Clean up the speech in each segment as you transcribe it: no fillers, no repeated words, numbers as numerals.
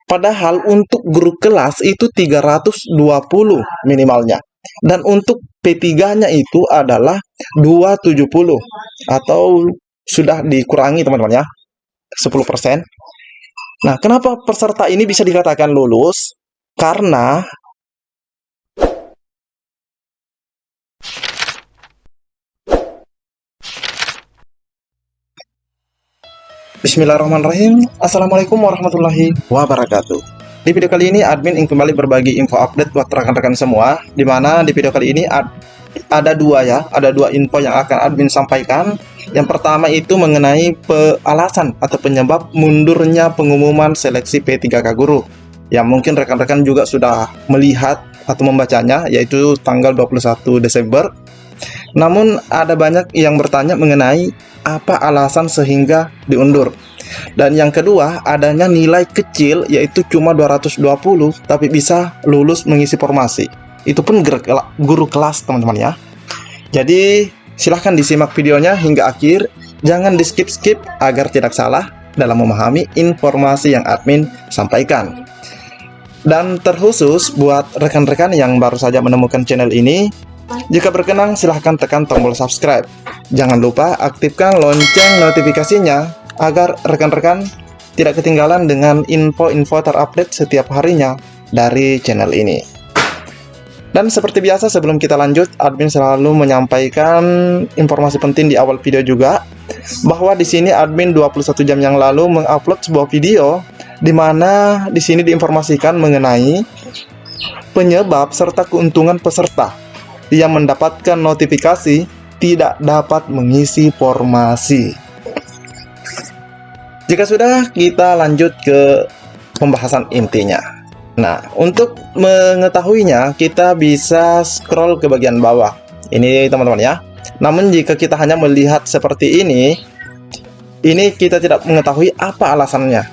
Padahal untuk guru kelas itu 320 minimalnya. Dan untuk P3-nya itu adalah 270 atau sudah dikurangi teman-teman ya, 10%. Nah, kenapa peserta ini bisa dikatakan lulus? Karena Bismillahirrahmanirrahim. Assalamualaikum warahmatullahi wabarakatuh. Di video kali ini admin ingin kembali berbagi info update buat rekan-rekan semua, di mana di video kali ini ada dua info yang akan admin sampaikan. Yang pertama itu mengenai alasan atau penyebab mundurnya pengumuman seleksi P3K guru, yang mungkin rekan-rekan juga sudah melihat atau membacanya, yaitu tanggal 21 Desember. Namun ada banyak yang bertanya mengenai apa alasan sehingga diundur. Dan yang kedua, adanya nilai kecil yaitu cuma 220 tapi bisa lulus mengisi formasi. Itu pun guru kelas teman-teman ya. Jadi silahkan disimak videonya hingga akhir, jangan di skip-skip agar tidak salah dalam memahami informasi yang admin sampaikan. Dan terkhusus buat rekan-rekan yang baru saja menemukan channel ini, jika berkenan silahkan tekan tombol subscribe. Jangan lupa aktifkan lonceng notifikasinya agar rekan-rekan tidak ketinggalan dengan info-info terupdate setiap harinya dari channel ini. Dan seperti biasa sebelum kita lanjut, admin selalu menyampaikan informasi penting di awal video juga, bahwa di sini admin 21 jam yang lalu mengupload sebuah video di mana di sini diinformasikan mengenai penyebab serta keuntungan peserta yang mendapatkan notifikasi tidak dapat mengisi formasi. Jika sudah, kita lanjut ke pembahasan intinya. Nah, untuk mengetahuinya kita bisa scroll ke bagian bawah ini teman-teman ya. Namun jika kita hanya melihat seperti ini kita tidak mengetahui apa alasannya.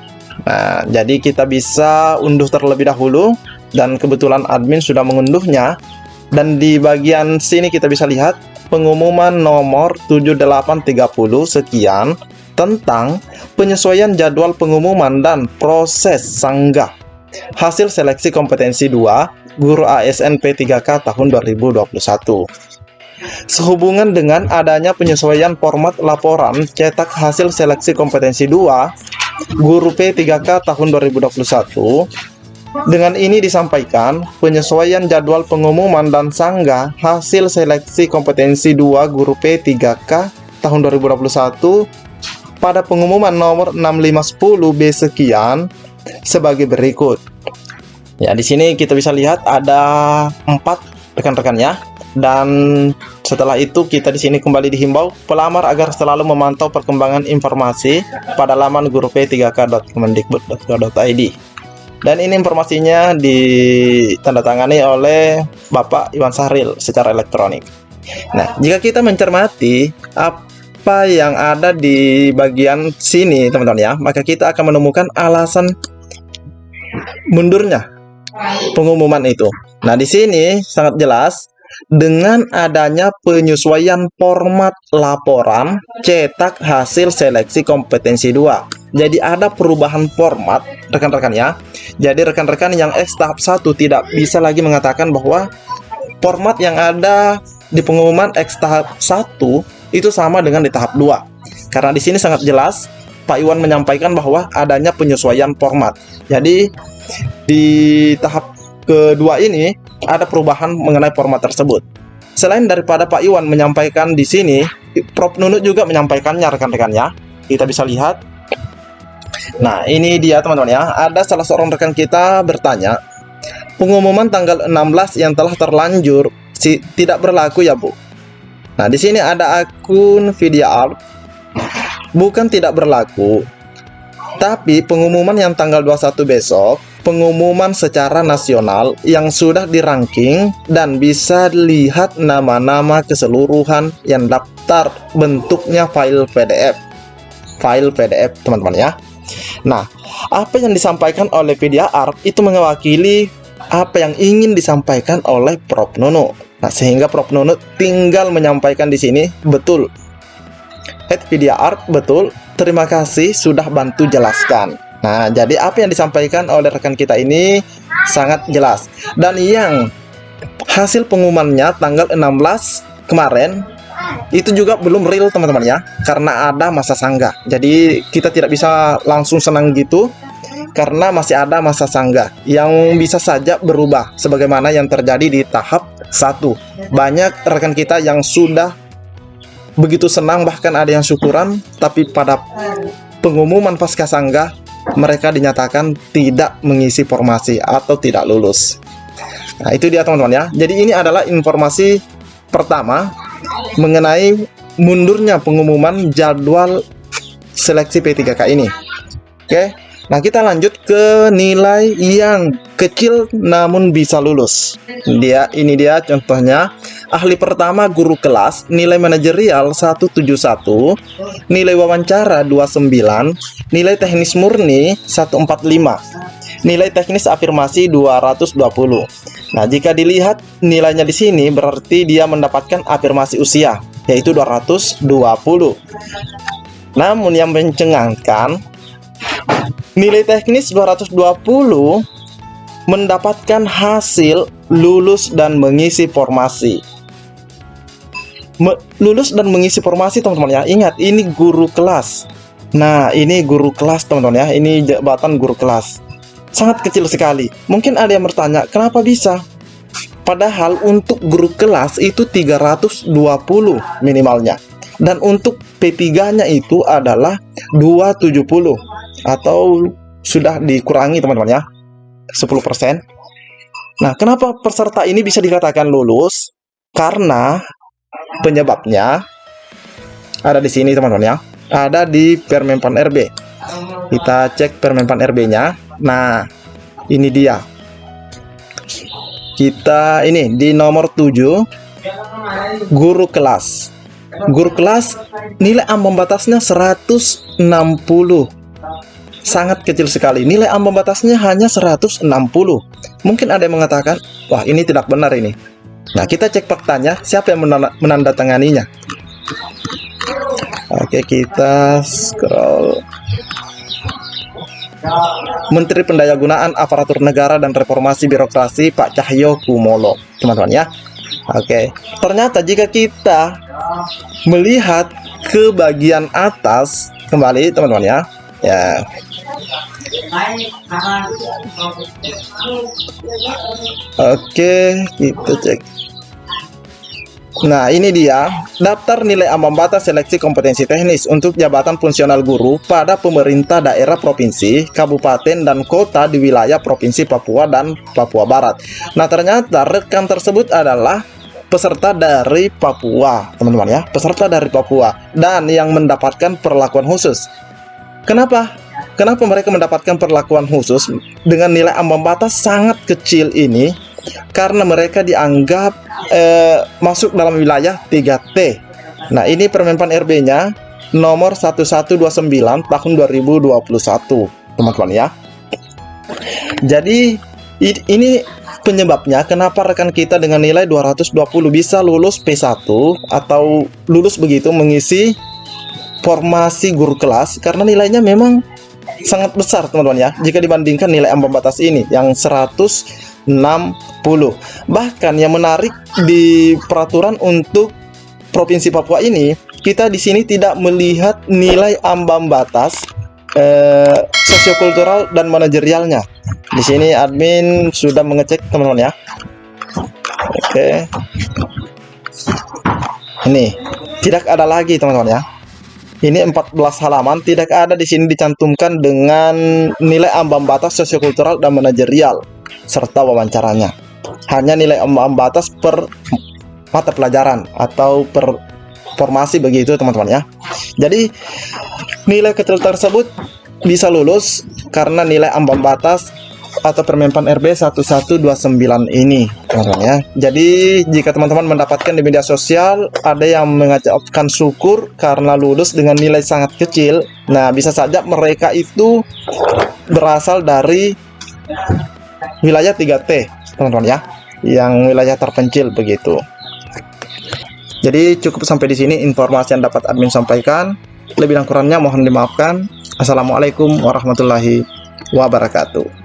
Nah, jadi kita bisa unduh terlebih dahulu, dan kebetulan admin sudah mengunduhnya. Dan di bagian sini kita bisa lihat pengumuman nomor 7830 sekian tentang penyesuaian jadwal pengumuman dan proses sanggah hasil seleksi kompetensi 2 guru ASN P3K tahun 2021. Sehubungan dengan adanya penyesuaian format laporan cetak hasil seleksi kompetensi 2 guru P3K tahun 2021, dengan ini disampaikan penyesuaian jadwal pengumuman dan sanggah hasil seleksi kompetensi 2 guru P3K tahun 2021 pada pengumuman nomor 6510B sekian sebagai berikut. Ya, di sini kita bisa lihat ada 4 rekan-rekannya, dan setelah itu kita di sini kembali dihimbau pelamar agar selalu memantau perkembangan informasi pada laman guru p3k.kemendikbud.go.id. Dan ini informasinya ditandatangani oleh Bapak Iwan Sahril secara elektronik. Nah, jika kita mencermati apa yang ada di bagian sini teman-teman ya, maka kita akan menemukan alasan mundurnya pengumuman itu. Nah, di sini sangat jelas dengan adanya penyesuaian format laporan cetak hasil seleksi kompetensi 2. Jadi ada perubahan format rekan-rekan ya. Jadi rekan-rekan yang tahap 1 tidak bisa lagi mengatakan bahwa format yang ada di pengumuman tahap 1 itu sama dengan di tahap 2. Karena di sini sangat jelas Pak Iwan menyampaikan bahwa adanya penyesuaian format. Jadi di tahap kedua ini ada perubahan mengenai format tersebut. Selain daripada Pak Iwan menyampaikan di sini, Prof Nunut juga menyampaikannya rekan-rekannya. Kita bisa lihat. Nah, ini dia teman-teman ya. Ada salah seorang rekan kita bertanya, pengumuman tanggal 16 yang telah terlanjur tidak berlaku ya, Bu? Nah, di sini ada akun VidiaArt. Bukan tidak berlaku, tapi pengumuman yang tanggal 21 besok, pengumuman secara nasional yang sudah di-ranking dan bisa lihat nama-nama keseluruhan yang daftar, bentuknya file PDF. File PDF teman-teman ya. Nah, apa yang disampaikan oleh VidiaArt itu mewakili apa yang ingin disampaikan oleh Prof Nunut. Nah, sehingga Prof Nunut tinggal menyampaikan di sini, betul. VidiaArt betul. Terima kasih sudah bantu jelaskan. Nah, jadi apa yang disampaikan oleh rekan kita ini sangat jelas. Dan yang hasil pengumumannya tanggal 16 kemarin itu juga belum real teman-teman ya, karena ada masa sanggah. Jadi kita tidak bisa langsung senang gitu, karena masih ada masa sanggah yang bisa saja berubah sebagaimana yang terjadi di tahap 1. Banyak rekan kita yang sudah begitu senang, bahkan ada yang syukuran, tapi pada pengumuman pasca sanggah mereka dinyatakan tidak mengisi formasi atau tidak lulus. Nah, itu dia teman-teman ya. Jadi ini adalah informasi pertama mengenai mundurnya pengumuman jadwal seleksi P3K ini. Oke. Nah, kita lanjut ke nilai yang kecil namun bisa lulus. Ini dia contohnya. Ahli pertama guru kelas, nilai manajerial 171, nilai wawancara 29, nilai teknis murni 145, nilai teknis afirmasi 220. Nah, jika dilihat nilainya di sini berarti dia mendapatkan afirmasi usia yaitu 220. Namun yang mencengangkan, nilai teknis 220 mendapatkan hasil lulus dan mengisi formasi. Lulus dan mengisi formasi teman-teman ya. Ingat, ini guru kelas. Nah, ini guru kelas teman-teman ya. Ini jabatan guru kelas. Sangat kecil sekali. Mungkin ada yang bertanya, kenapa bisa? Padahal untuk guru kelas itu 320 minimalnya. Dan untuk P3-nya itu adalah 270 atau sudah dikurangi teman-teman ya, 10%. Nah, kenapa peserta ini bisa dikatakan lulus? Karena penyebabnya ada di sini teman-teman ya. Ada di Permenpan RB. Kita cek Permenpan RB-nya. Nah, ini dia. Kita ini di nomor 7 guru kelas. Guru kelas nilai ambang batasnya 160. Sangat kecil sekali. Nilai ambang batasnya hanya 160. Mungkin ada yang mengatakan, wah ini tidak benar ini. Nah, kita cek faktanya, siapa yang menandatanganinya. Oke, kita scroll. Menteri Pendayagunaan Aparatur Negara dan Reformasi Birokrasi Pak Cahyo Kumolo, teman-teman ya. Oke, ternyata jika kita melihat ke bagian atas kembali teman-teman ya. Ya. Oke, kita cek. Nah, ini dia daftar nilai ambang batas seleksi kompetensi teknis untuk jabatan fungsional guru pada pemerintah daerah provinsi, kabupaten, dan kota di wilayah Provinsi Papua dan Papua Barat. Nah, ternyata rekan tersebut adalah peserta dari Papua, teman-teman ya, peserta dari Papua dan yang mendapatkan perlakuan khusus. Kenapa mereka mendapatkan perlakuan khusus dengan nilai ambang batas sangat kecil ini? Karena mereka dianggap masuk dalam wilayah 3T. Nah, ini Permenpan RB-nya nomor 1129 tahun 2021, teman-teman ya. Jadi ini penyebabnya kenapa rekan kita dengan nilai 220 bisa lulus P1 atau lulus begitu mengisi formasi guru kelas, karena nilainya memang sangat besar teman-teman ya, jika dibandingkan nilai ambang batas ini yang 160. Bahkan yang menarik di peraturan untuk Provinsi Papua ini, kita di sini tidak melihat nilai ambang batas sosiokultural dan manajerialnya. Di sini admin sudah mengecek teman-teman ya. Oke. Ini tidak ada lagi teman-teman ya. Ini 14 halaman, tidak ada di sini dicantumkan dengan nilai ambang batas sosiokultural dan manajerial serta wawancaranya. Hanya nilai ambang batas per mata pelajaran atau per formasi begitu teman-teman ya. Jadi nilai kecil tersebut bisa lulus karena nilai ambang batas atau Permenpan RB 1129 ini teman-teman ya. Jadi jika teman-teman mendapatkan di media sosial ada yang mengucapkan syukur karena lulus dengan nilai sangat kecil, nah bisa saja mereka itu berasal dari wilayah 3T teman-teman ya, yang wilayah terpencil begitu. Jadi cukup sampai di sini informasi yang dapat admin sampaikan. Lebih dan kurangnya mohon dimaafkan. Assalamualaikum warahmatullahi wabarakatuh. wabarakatuh.